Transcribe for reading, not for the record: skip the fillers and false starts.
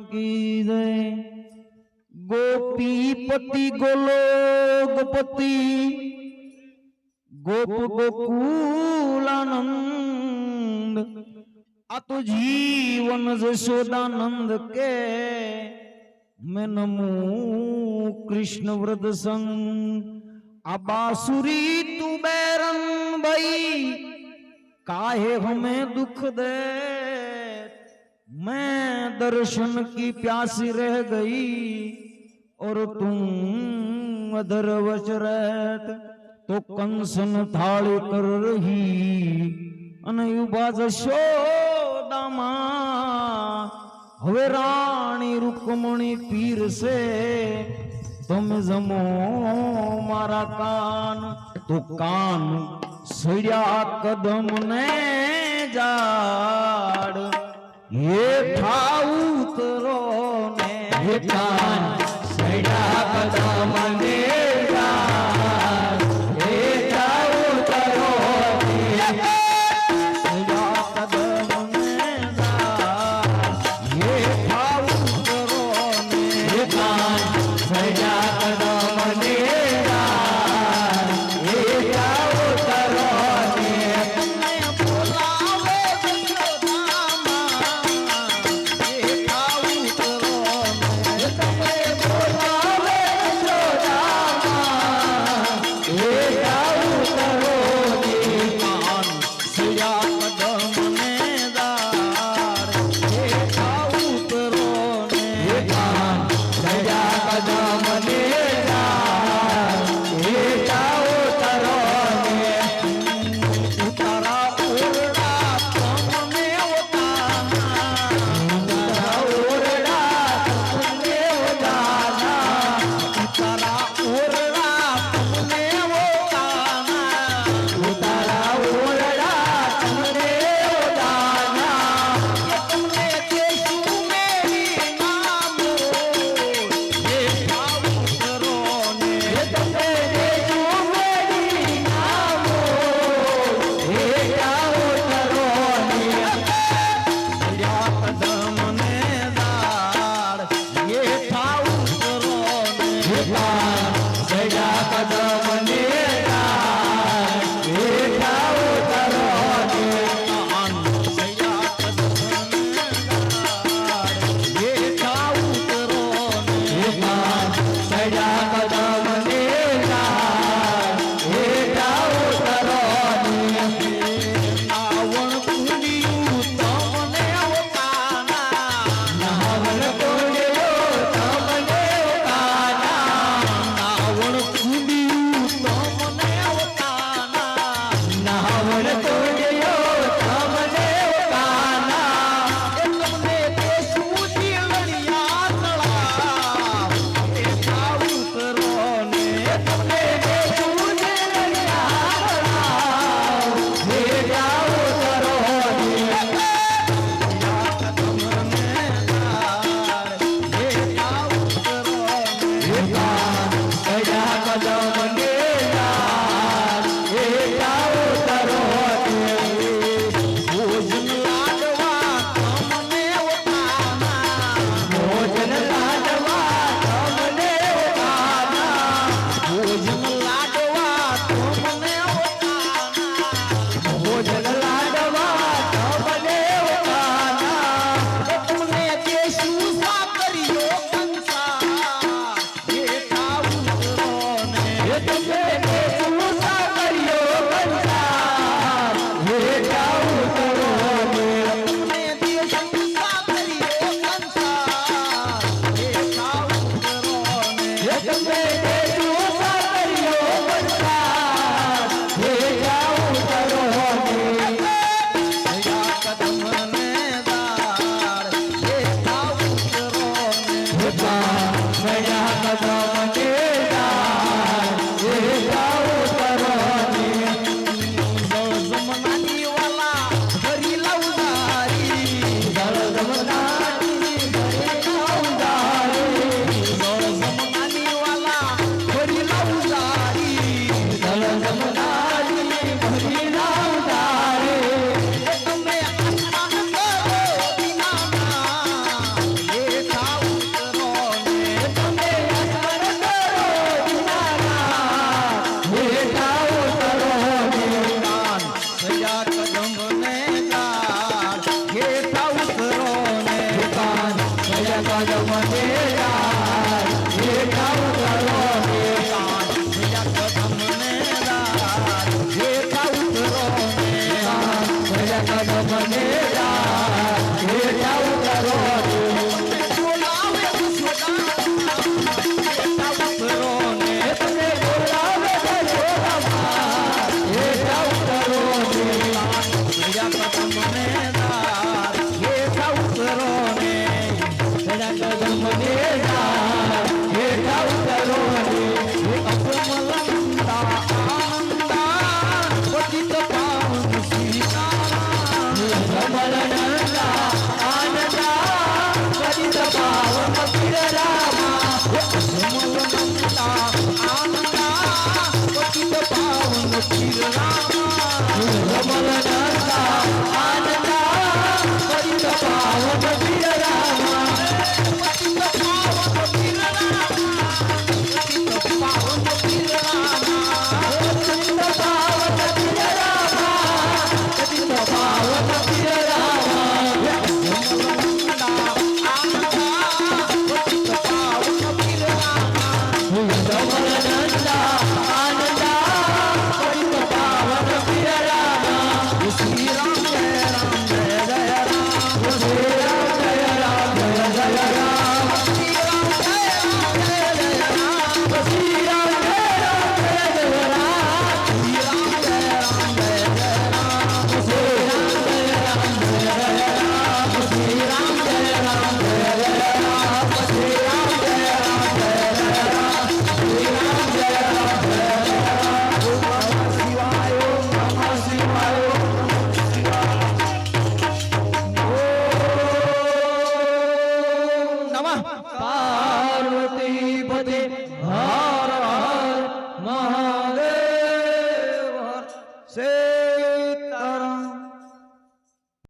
की जय। गोपीपति गोलोकपति गोप गोकुलानंद अतो जीवन जशोदानंद के मैं नमो कृष्ण वृद संग अबासुरी तू बैरन भई काहे हमें दुख दे। मैं दर्शन की प्यासी रह गई और तुम अधर वच रहत तो कंसन थाली कर रही अनयुबा जशोदामा हवे रानी रुक्मणी पीर से तुम जमो मारा कान तो कान सड़िया कदम ने जाड़ ये ठाउतरो ने ये कान सड़िया कदम ने जाड़ ये ठाउतरो ने सड़िया कदम ने जाड़ ये ठाउतरो ने ये कान सड़िया कदम ने कदम ने दार हेठा उतरो ने दार भैया कदम ने दार हेठा उतरो ने दार भैया कदम ने दार हेठा उतरो ने बोलावे हेठा उतरो ने तने बोलावे हेठा उतरो ने भैया कदम ने दार हेठा उतरो ने भैया कदम ने दार हेठा उतरो ने अपमलंदा आनंदा पतित पावन सीताराम अपमलंदा आनंदा पतित पावन श्रीरामा अपमलंदा आनंदा पतित पावन श्रीरामा